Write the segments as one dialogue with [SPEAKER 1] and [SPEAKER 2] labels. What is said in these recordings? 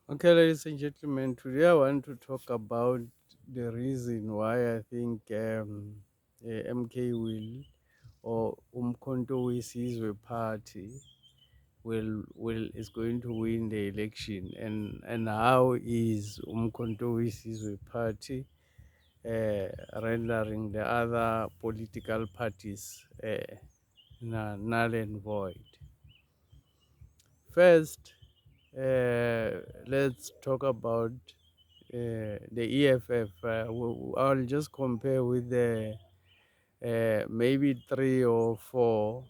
[SPEAKER 1] Okay, ladies and gentlemen, today I want to talk about the reason why I think MK will or uMkhonto Sizwe party will is going to win the election, and how is uMkhonto Sizwe party rendering the other political parties null and void. First, let's talk about the EFF. I'll just compare with the maybe 3 or 4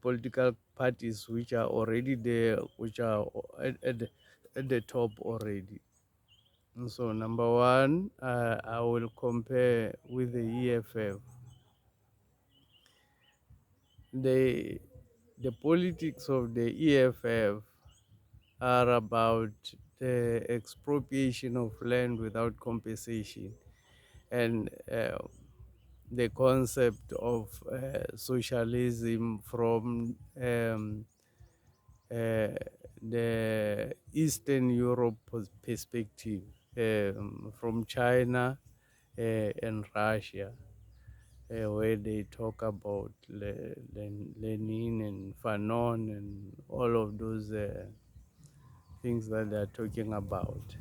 [SPEAKER 1] political parties which are already there, which are at the top already. And so, number one, I will compare with the EFF. The the politics of the EFF are about the expropriation of land without compensation, and the concept of socialism from uh, the Eastern Europe perspective, from China and Russia, where they talk about Lenin and Fanon and all of those things that they're talking about.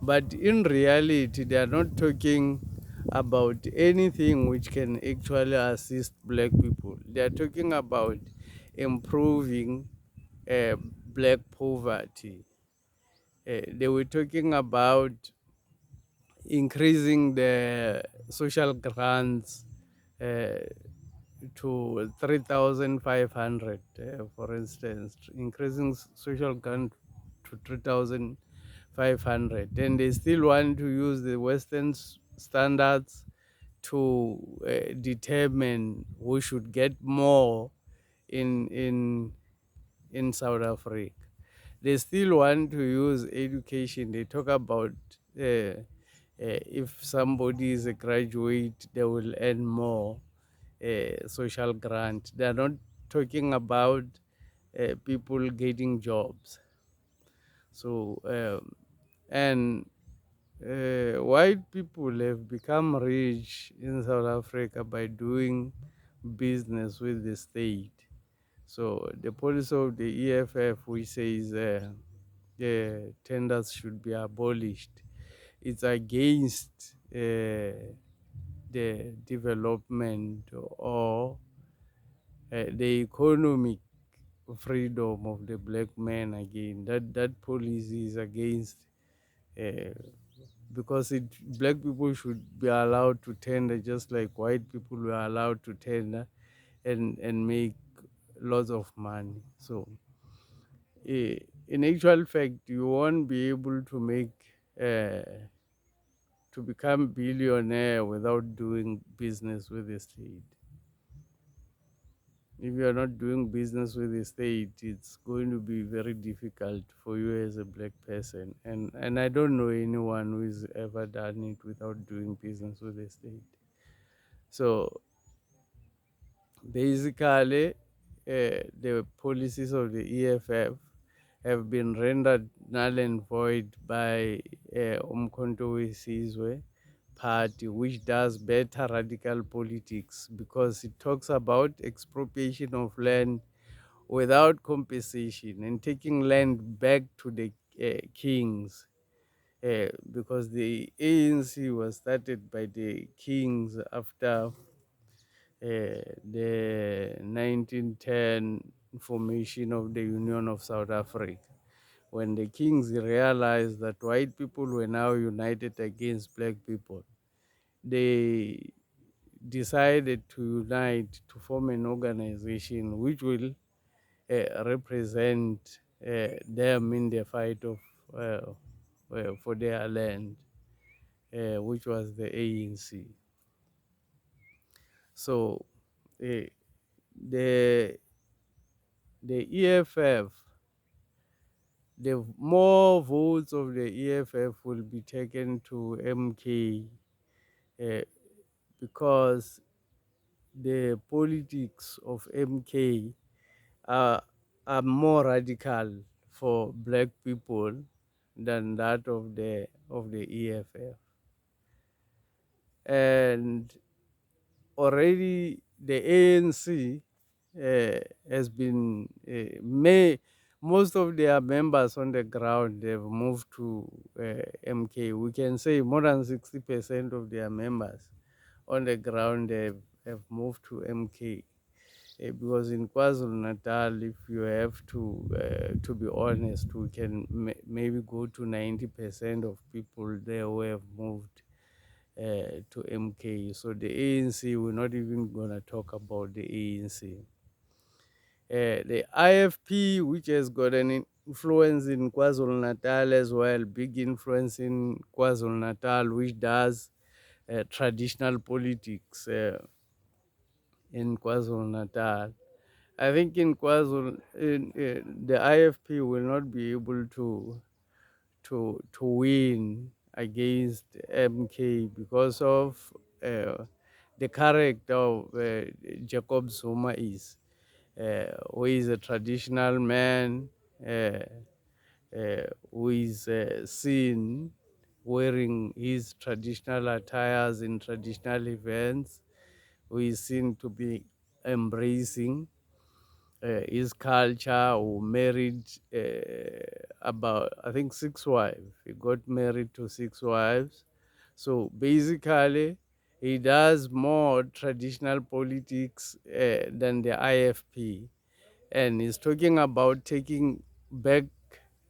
[SPEAKER 1] But in reality, they are not talking about anything which can actually assist black people. They are talking about improving black poverty. They were talking about increasing the social grants uh, to 3,500, for instance, increasing social grant to 3,500. And they still want to use the Western standards to determine who should get more in, in, in South Africa. They still want to use education. They talk about if somebody is a graduate, they will earn more social grant. They are not talking about people getting jobs. So, and white people have become rich in South Africa by doing business with the state. So the policy of the EFF, which says the tenders should be abolished, it's against the development or the economic freedom of the black man again. That policy is against, uh, because black people should be allowed to tender just like white people were allowed to tender and make lots of money. So in actual fact, you won't be able to make to become billionaire without doing business with the state. If you are not doing business with the state, it's going to be very difficult for you as a black person. And I don't know anyone who's ever done it without doing business with the state. So basically, the policies of the EFF have been rendered null and void by uMkhonto Sizwe party, which does better radical politics because it talks about expropriation of land without compensation and taking land back to the kings. Because the ANC was started by the kings after the 1910 formation of the Union of South Africa, when the kings realized that white people were now united against black people. They decided to unite to form an organization which will represent them in the fight of for their land, which was the ANC. So uh, the the EFF, the more votes of the EFF will be taken to MK, uh, because the politics of MK are, are more radical for black people than that of the EFF. And already the ANC has been most of their members on the ground, they've moved to MK. We can say more than 60% of their members on the ground have moved to MK. Because in KwaZulu Natal, if you have to be honest, we can maybe go to 90% of people there who have moved to MK. So the ANC, we're not even going to talk about the ANC. The IFP, which has got an influence in KwaZulu Natal as well, big influence in KwaZulu Natal, which does traditional politics in KwaZulu Natal. I think in KwaZulu, the IFP will not be able to win against MK because of the character of Jacob Zuma who is a traditional man, who is seen wearing his traditional attires in traditional events, who is seen to be embracing his culture, who married about, I think, 6 wives. He got married to 6 wives. So basically, he does more traditional politics than the IFP. And he's talking about taking back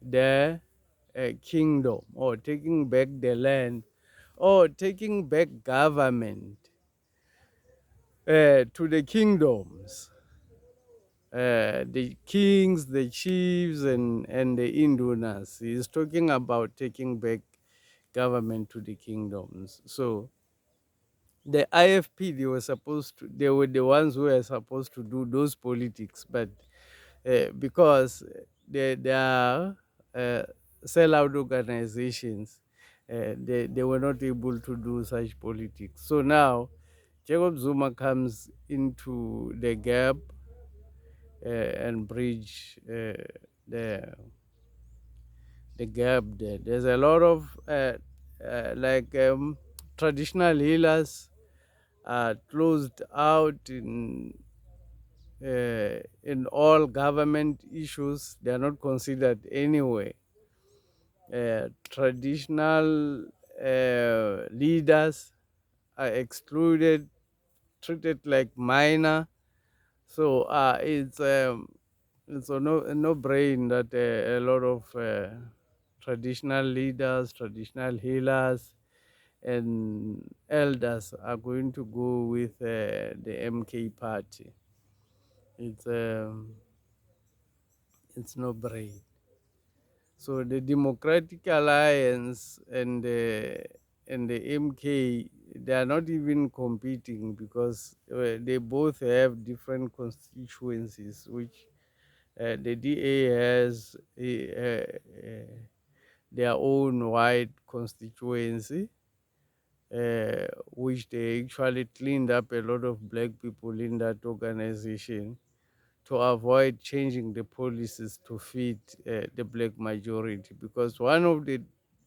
[SPEAKER 1] the kingdom, or taking back the land, or taking back government to the kingdoms, the kings, the chiefs, and the indunas. He's talking about taking back government to the kingdoms. So the IFP, they were the ones who were supposed to do those politics, but because they are sellout organizations, they were not able to do such politics. So now Jacob Zuma comes into the gap and bridge the the gap there. There's a lot of like traditional healers are closed out in all government issues. They are not considered anyway. Traditional leaders are excluded, treated like minor. So it's a no brain that a lot of traditional leaders, traditional healers, and elders are going to go with the MK party. It's it's no brain. So the Democratic Alliance and the MK, they are not even competing because they both have different constituencies, which the DA has their own wide constituency, which they actually cleaned up a lot of black people in that organization to avoid changing the policies to fit the black majority. Because one of the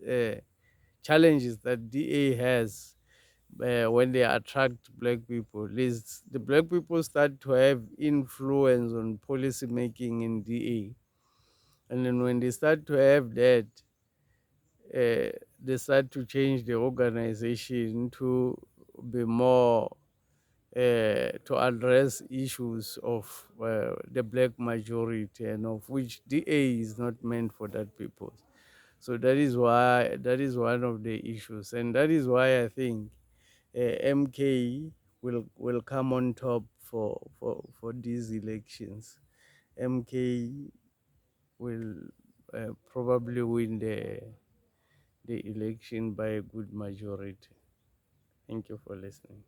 [SPEAKER 1] uh, challenges that DA has when they attract black people is the black people start to have influence on policy making in DA. And then when they start to have that, they start to change the organization to be more to address issues of the black majority, and of which DA is not meant for that people. So that is one of the issues, and that is why I think MK will come on top for these elections. MK will probably win the election by a good majority. Thank you for listening.